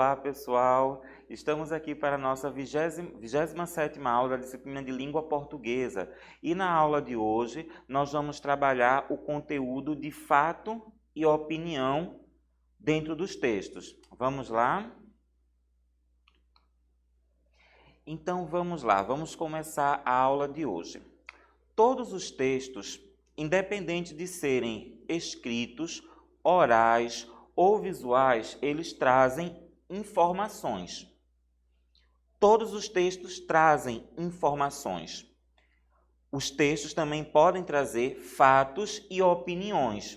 Olá, pessoal! Estamos aqui para a nossa 27ª aula da disciplina de Língua Portuguesa. E na aula de hoje, nós vamos trabalhar o conteúdo de fato e opinião dentro dos textos. Vamos lá? Então, vamos lá. Vamos começar a aula de hoje. Todos os textos, independente de serem escritos, orais ou visuais, eles trazem informações. Todos os textos trazem informações. Os textos também podem trazer fatos e opiniões.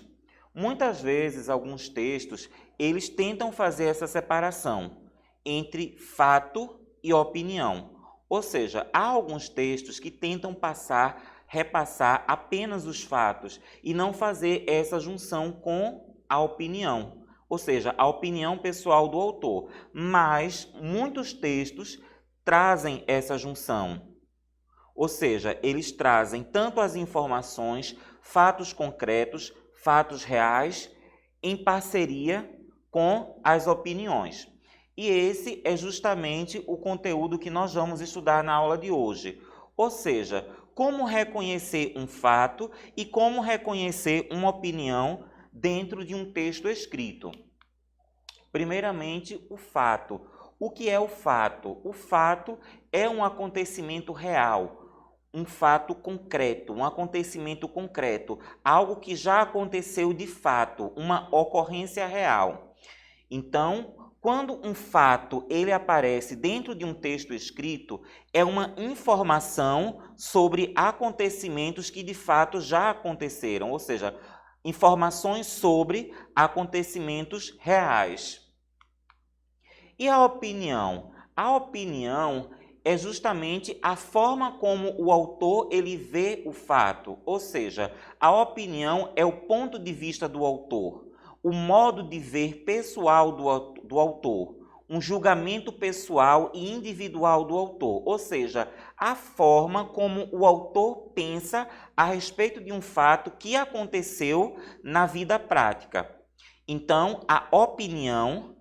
Muitas vezes, alguns textos, eles tentam fazer essa separação entre fato e opinião. Ou seja, há alguns textos que tentam repassar apenas os fatos e não fazer essa junção com a opinião. Ou seja, a opinião pessoal do autor. Mas muitos textos trazem essa junção. Ou seja, eles trazem tanto as informações, fatos concretos, fatos reais, em parceria com as opiniões. E esse é justamente o conteúdo que nós vamos estudar na aula de hoje. Ou seja, como reconhecer um fato e como reconhecer uma opinião dentro de um texto escrito. Primeiramente, o fato. O que é o fato? O fato é um acontecimento real, um fato concreto, um acontecimento concreto, algo que já aconteceu de fato, uma ocorrência real. Então, quando um fato ele aparece dentro de um texto escrito, é uma informação sobre acontecimentos que de fato já aconteceram, ou seja, informações sobre acontecimentos reais. E a opinião? A opinião é justamente a forma como o autor ele vê o fato, ou seja, a opinião é o ponto de vista do autor, o modo de ver pessoal do autor, um julgamento pessoal e individual do autor, ou seja, a forma como o autor pensa a respeito de um fato que aconteceu na vida prática. Então, a opinião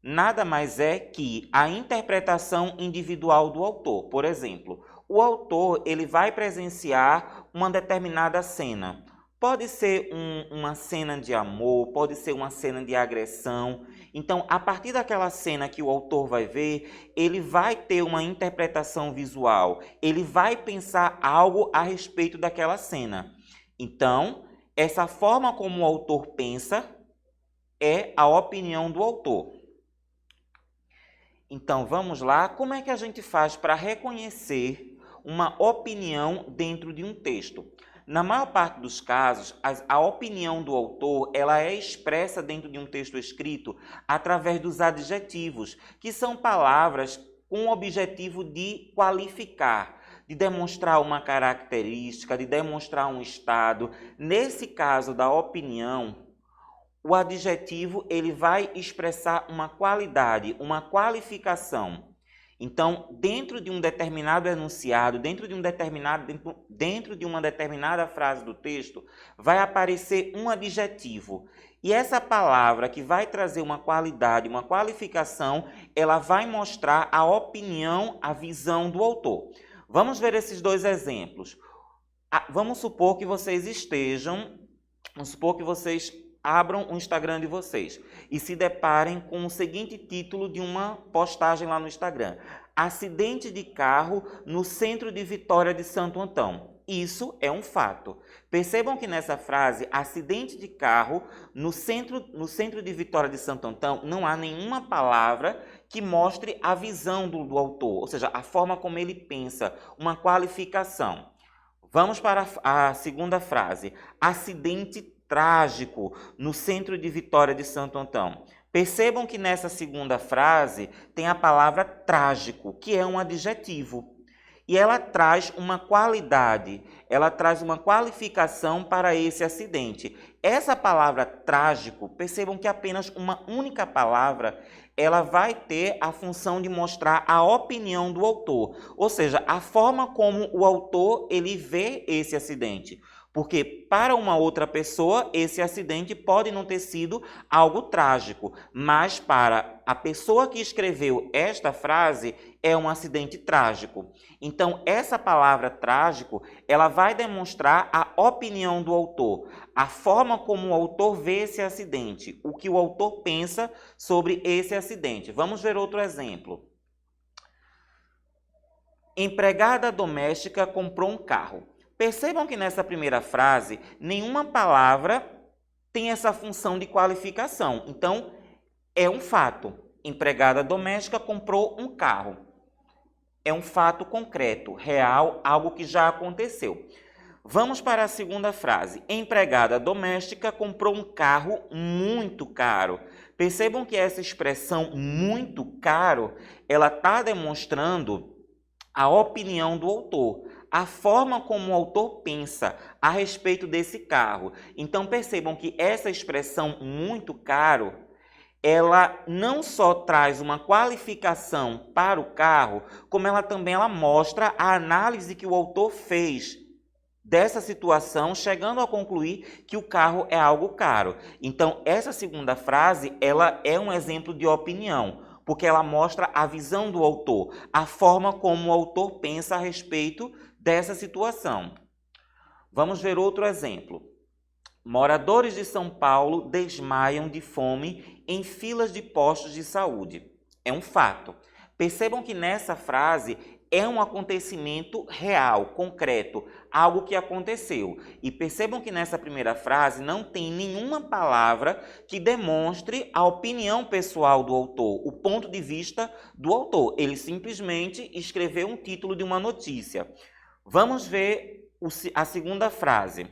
nada mais é que a interpretação individual do autor. Por exemplo, o autor ele vai presenciar uma determinada cena. Pode ser uma cena de amor, pode ser uma cena de agressão. Então, a partir daquela cena que o autor vai ver, ele vai ter uma interpretação visual. Ele vai pensar algo a respeito daquela cena. Então, essa forma como o autor pensa é a opinião do autor. Então, vamos lá. Como é que a gente faz para reconhecer uma opinião dentro de um texto? Na maior parte dos casos, a opinião do autor ela é expressa dentro de um texto escrito através dos adjetivos, que são palavras com o objetivo de qualificar, de demonstrar uma característica, de demonstrar um estado. Nesse caso da opinião, o adjetivo ele vai expressar uma qualidade, uma qualificação. Então, dentro de um determinado enunciado, dentro de uma determinada frase do texto, vai aparecer um adjetivo. E essa palavra que vai trazer uma qualidade, uma qualificação, ela vai mostrar a opinião, a visão do autor. Vamos ver esses dois exemplos. Vamos supor que vocês abram o Instagram de vocês e se deparem com o seguinte título de uma postagem lá no Instagram: acidente de carro no centro de Vitória de Santo Antão. Isso é um fato. Percebam que nessa frase, acidente de carro no centro de Vitória de Santo Antão, não há nenhuma palavra que mostre a visão do autor, ou seja, a forma como ele pensa, uma qualificação. Vamos para a segunda frase: acidente trágico no centro de Vitória de Santo Antão. Percebam que nessa segunda frase tem a palavra trágico, que é um adjetivo. E ela traz uma qualidade, ela traz uma qualificação para esse acidente. Essa palavra trágico, percebam que apenas uma única palavra, ela vai ter a função de mostrar a opinião do autor. Ou seja, a forma como o autor ele vê esse acidente. Porque para uma outra pessoa, esse acidente pode não ter sido algo trágico, mas para a pessoa que escreveu esta frase, é um acidente trágico. Então, essa palavra trágico, ela vai demonstrar a opinião do autor, a forma como o autor vê esse acidente, o que o autor pensa sobre esse acidente. Vamos ver outro exemplo. Empregada doméstica comprou um carro. Percebam que nessa primeira frase, nenhuma palavra tem essa função de qualificação. Então, é um fato. Empregada doméstica comprou um carro. É um fato concreto, real, algo que já aconteceu. Vamos para a segunda frase. Empregada doméstica comprou um carro muito caro. Percebam que essa expressão muito caro, ela está demonstrando a opinião do autor, a forma como o autor pensa a respeito desse carro. Então percebam que essa expressão muito caro, ela não só traz uma qualificação para o carro, como ela também mostra a análise que o autor fez dessa situação, chegando a concluir que o carro é algo caro. Então essa segunda frase, ela é um exemplo de opinião, porque ela mostra a visão do autor, a forma como o autor pensa a respeito dessa situação. Vamos ver outro exemplo. Moradores de São Paulo desmaiam de fome em filas de postos de saúde. É um fato. Percebam que nessa frase é um acontecimento real, concreto, algo que aconteceu. E percebam que nessa primeira frase não tem nenhuma palavra que demonstre a opinião pessoal do autor, o ponto de vista do autor. Ele simplesmente escreveu um título de uma notícia. Vamos ver a segunda frase.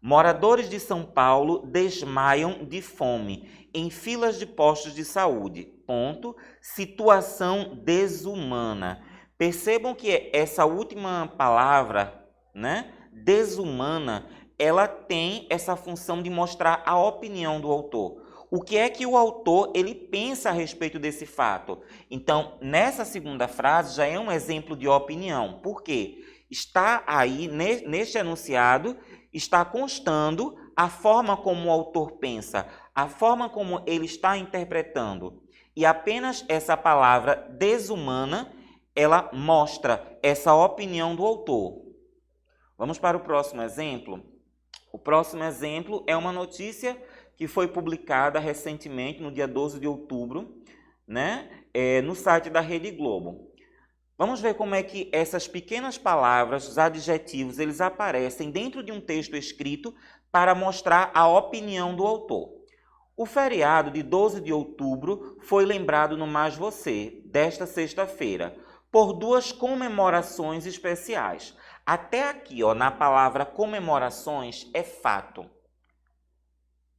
Moradores de São Paulo desmaiam de fome em filas de postos de saúde. Ponto. Situação desumana. Percebam que essa última palavra, né, desumana, ela tem essa função de mostrar a opinião do autor. O que é que o autor ele pensa a respeito desse fato? Então, nessa segunda frase já é um exemplo de opinião. Por quê? Está aí, neste enunciado, está constando a forma como o autor pensa, a forma como ele está interpretando. E apenas essa palavra desumana, ela mostra essa opinião do autor. Vamos para o próximo exemplo. O próximo exemplo é uma notícia que foi publicada recentemente, no dia 12 de outubro, né, no site da Rede Globo. Vamos ver como é que essas pequenas palavras, os adjetivos, eles aparecem dentro de um texto escrito para mostrar a opinião do autor. O feriado de 12 de outubro foi lembrado no Mais Você, desta sexta-feira, por duas comemorações especiais. Até aqui, na palavra comemorações, é fato.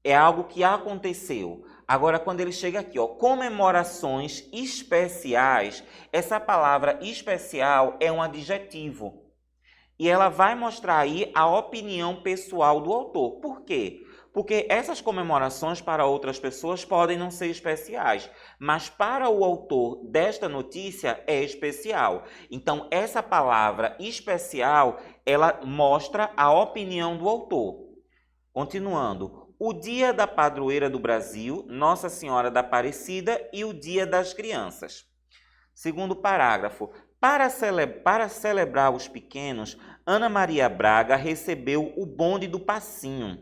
É algo que aconteceu. Agora, quando ele chega aqui, comemorações especiais, essa palavra especial é um adjetivo. E ela vai mostrar aí a opinião pessoal do autor. Por quê? Porque essas comemorações para outras pessoas podem não ser especiais, mas para o autor desta notícia é especial. Então, essa palavra especial, ela mostra a opinião do autor. Continuando. O Dia da Padroeira do Brasil, Nossa Senhora da Aparecida e o Dia das Crianças. Segundo parágrafo. Para celebrar os pequenos, Ana Maria Braga recebeu o bonde do passinho,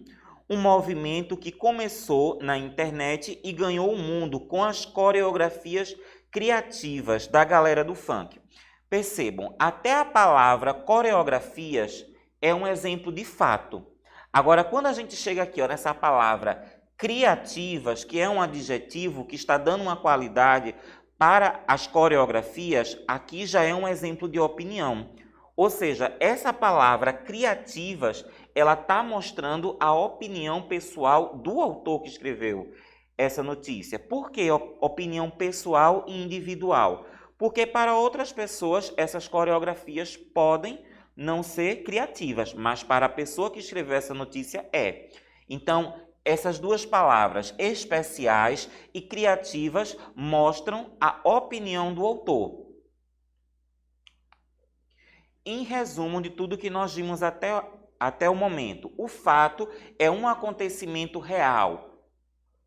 um movimento que começou na internet e ganhou o mundo com as coreografias criativas da galera do funk. Percebam, até a palavra coreografias é um exemplo de fato. Agora, quando a gente chega aqui nessa palavra criativas, que é um adjetivo que está dando uma qualidade para as coreografias, aqui já é um exemplo de opinião. Ou seja, essa palavra criativas, ela está mostrando a opinião pessoal do autor que escreveu essa notícia. Por que opinião pessoal e individual? Porque para outras pessoas essas coreografias podem não ser criativas, mas para a pessoa que escreveu essa notícia é. Então, essas duas palavras, especiais e criativas, mostram a opinião do autor. Em resumo de tudo que nós vimos até até o momento. O fato é um acontecimento real,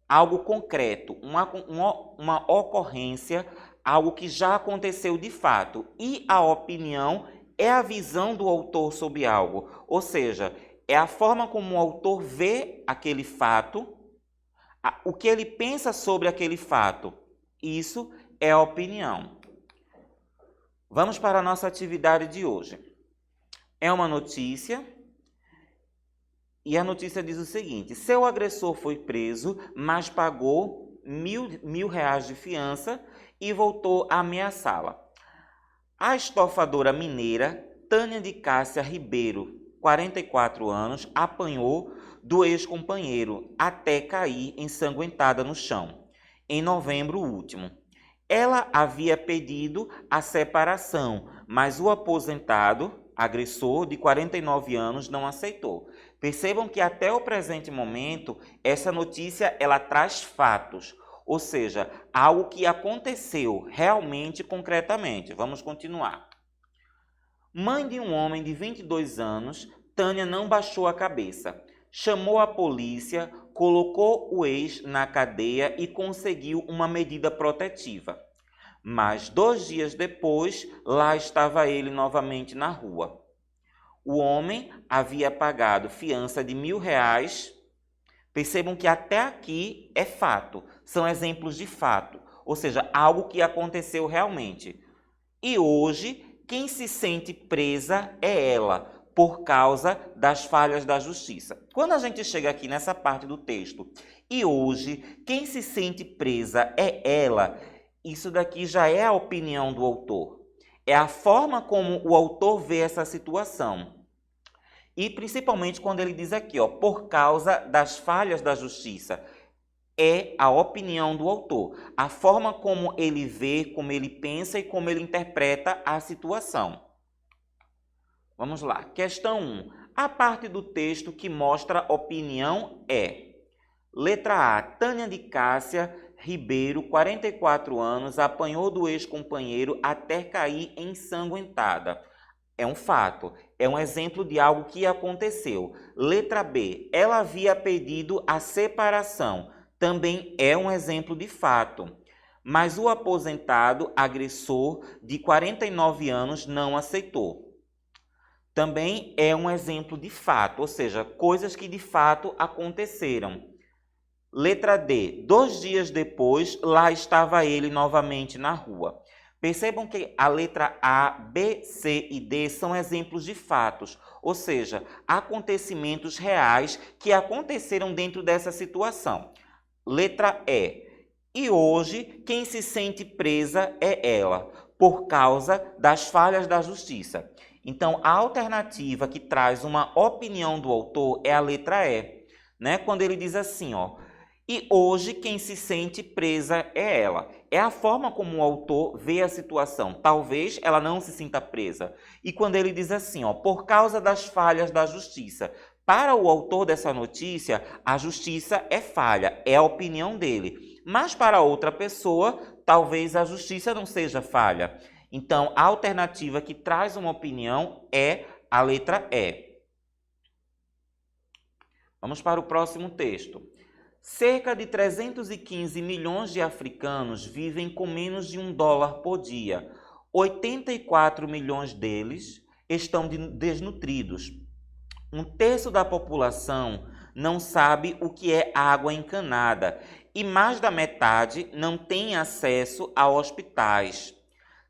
algo concreto, uma ocorrência, algo que já aconteceu de fato. E a opinião é a visão do autor sobre algo, ou seja, é a forma como o autor vê aquele fato, o que ele pensa sobre aquele fato. Isso é a opinião. Vamos para a nossa atividade de hoje. É uma notícia e a notícia diz o seguinte: seu agressor foi preso, mas pagou mil reais de fiança e voltou a ameaçá-la. A estofadora mineira Tânia de Cássia Ribeiro, 44 anos, apanhou do ex-companheiro até cair ensanguentada no chão, em novembro último. Ela havia pedido a separação, mas o aposentado, agressor de 49 anos, não aceitou. Percebam que até o presente momento, essa notícia ela traz fatos, ou seja, algo que aconteceu realmente, concretamente. Vamos continuar. Mãe de um homem de 22 anos, Tânia não baixou a cabeça. Chamou a polícia, colocou o ex na cadeia e conseguiu uma medida protetiva. Mas 2 dias depois, lá estava ele novamente na rua. O homem havia pagado fiança de R$1.000. Percebam que até aqui é fato, são exemplos de fato, ou seja, algo que aconteceu realmente. E hoje, quem se sente presa é ela, por causa das falhas da justiça. Quando a gente chega aqui nessa parte do texto, e hoje, quem se sente presa é ela, isso daqui já é a opinião do autor. É a forma como o autor vê essa situação. E principalmente quando ele diz aqui, por causa das falhas da justiça. É a opinião do autor. A forma como ele vê, como ele pensa e como ele interpreta a situação. Vamos lá. Questão 1. A parte do texto que mostra opinião é: letra A. Tânia de Cássia Ribeiro, 44 anos, apanhou do ex-companheiro até cair ensanguentada. É um fato, é um exemplo de algo que aconteceu. Letra B. Ela havia pedido a separação. Também é um exemplo de fato. Mas o aposentado agressor de 49 anos não aceitou. Também é um exemplo de fato, ou seja, coisas que de fato aconteceram. Letra D. 2 dias depois, lá estava ele novamente na rua. Percebam que a letra A, B, C e D são exemplos de fatos, ou seja, acontecimentos reais que aconteceram dentro dessa situação. Letra E. E hoje, quem se sente presa é ela, por causa das falhas da justiça. Então, a alternativa que traz uma opinião do autor é a letra E, né? Quando ele diz assim, e hoje quem se sente presa é ela. É a forma como o autor vê a situação. Talvez ela não se sinta presa. E quando ele diz assim, por causa das falhas da justiça. Para o autor dessa notícia, a justiça é falha, é a opinião dele. Mas para outra pessoa, talvez a justiça não seja falha. Então, a alternativa que traz uma opinião é a letra E. Vamos para o próximo texto. Cerca de 315 milhões de africanos vivem com menos de $1 por dia. 84 milhões deles estão desnutridos. 1/3 da população não sabe o que é água encanada e mais da metade não tem acesso a hospitais.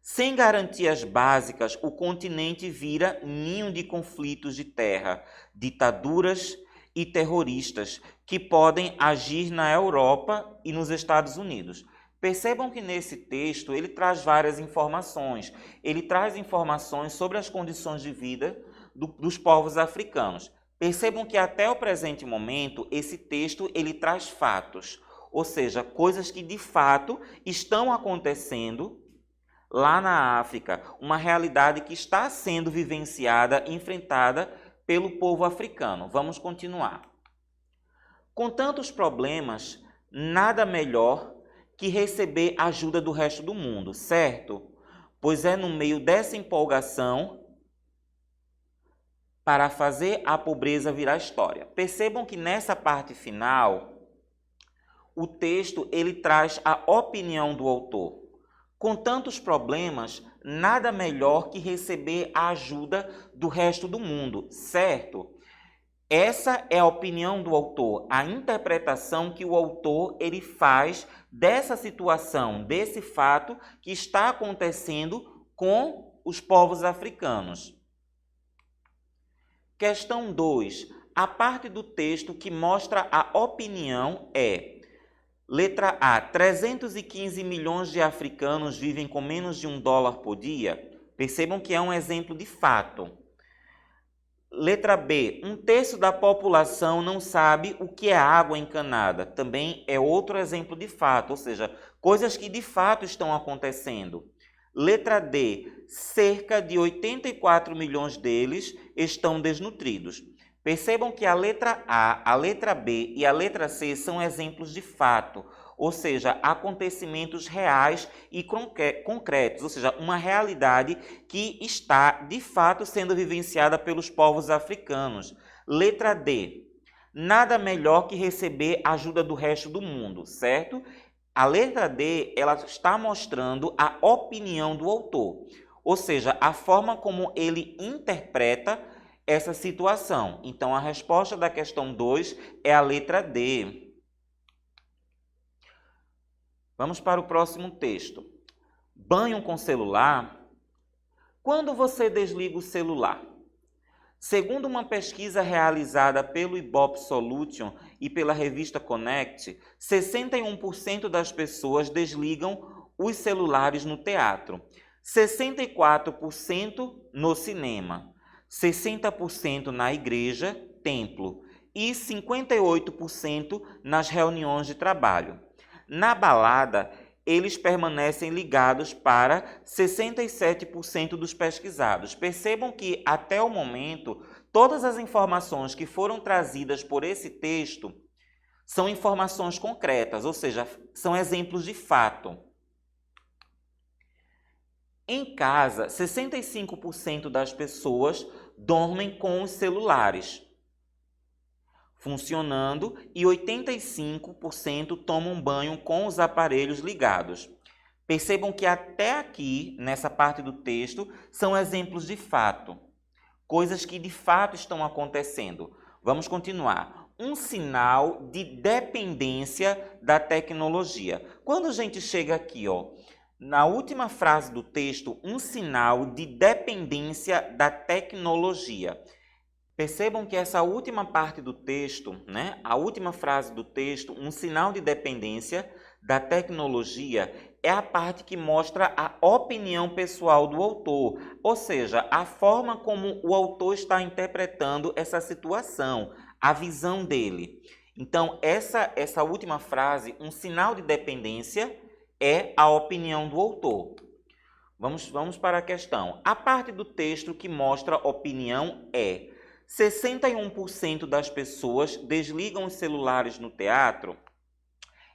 Sem garantias básicas, o continente vira ninho de conflitos de terra, ditaduras e terroristas que podem agir na Europa e nos Estados Unidos. Percebam que nesse texto ele traz várias informações. Ele traz informações sobre as condições de vida dos povos africanos. Percebam que até o presente momento esse texto ele traz fatos, ou seja, coisas que de fato estão acontecendo lá na África, uma realidade que está sendo vivenciada, enfrentada pelo povo africano. Vamos continuar. Com tantos problemas, nada melhor que receber ajuda do resto do mundo, certo? Pois é no meio dessa empolgação para fazer a pobreza virar história. Percebam que nessa parte final, o texto ele traz a opinião do autor. Com tantos problemas, nada melhor que receber a ajuda do resto do mundo, certo? Essa é a opinião do autor, a interpretação que o autor ele faz dessa situação, desse fato que está acontecendo com os povos africanos. Questão 2. A parte do texto que mostra a opinião é: letra A, 315 milhões de africanos vivem com menos de $1 por dia. Percebam que é um exemplo de fato. Letra B, 1/3 da população não sabe o que é água encanada. Também é outro exemplo de fato, ou seja, coisas que de fato estão acontecendo. Letra D, cerca de 84 milhões deles estão desnutridos. Percebam que a letra A, a letra B e a letra C são exemplos de fato, ou seja, acontecimentos reais e concretos, ou seja, uma realidade que está de fato sendo vivenciada pelos povos africanos. Letra D, nada melhor que receber ajuda do resto do mundo, certo? A letra D, ela está mostrando a opinião do autor, ou seja, a forma como ele interpreta essa situação. Então, a resposta da questão 2 é a letra D. Vamos para o próximo texto. Banho com celular? Quando você desliga o celular? Segundo uma pesquisa realizada pelo Ibope Solution e pela revista Connect, 61% das pessoas desligam os celulares no teatro, 64% no cinema, 60% na igreja, templo, e 58% nas reuniões de trabalho. Na balada, eles permanecem ligados para 67% dos pesquisados. Percebam que, até o momento, todas as informações que foram trazidas por esse texto são informações concretas, ou seja, são exemplos de fato. Em casa, 65% das pessoas dormem com os celulares funcionando e 85% tomam banho com os aparelhos ligados. Percebam que até aqui, nessa parte do texto, são exemplos de fato, coisas que de fato estão acontecendo. Vamos continuar. Um sinal de dependência da tecnologia. Quando a gente chega aqui, na última frase do texto, um sinal de dependência da tecnologia. Percebam que essa última parte do texto, a última frase do texto, um sinal de dependência da tecnologia, é a parte que mostra a opinião pessoal do autor, ou seja, a forma como o autor está interpretando essa situação, a visão dele. Então, essa última frase, um sinal de dependência, é a opinião do autor. Vamos para a questão. A parte do texto que mostra opinião é: 61% das pessoas desligam os celulares no teatro.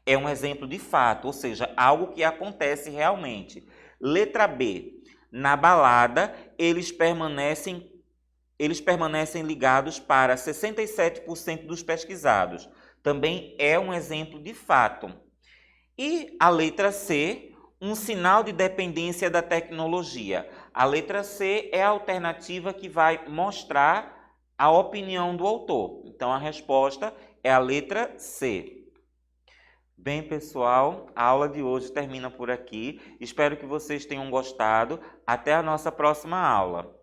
É um exemplo de fato, ou seja, algo que acontece realmente. Letra B. Na balada, eles permanecem ligados para 67% dos pesquisados. Também é um exemplo de fato. E a letra C, um sinal de dependência da tecnologia. A letra C é a alternativa que vai mostrar a opinião do autor. Então, a resposta é a letra C. Bem, pessoal, a aula de hoje termina por aqui. Espero que vocês tenham gostado. Até a nossa próxima aula.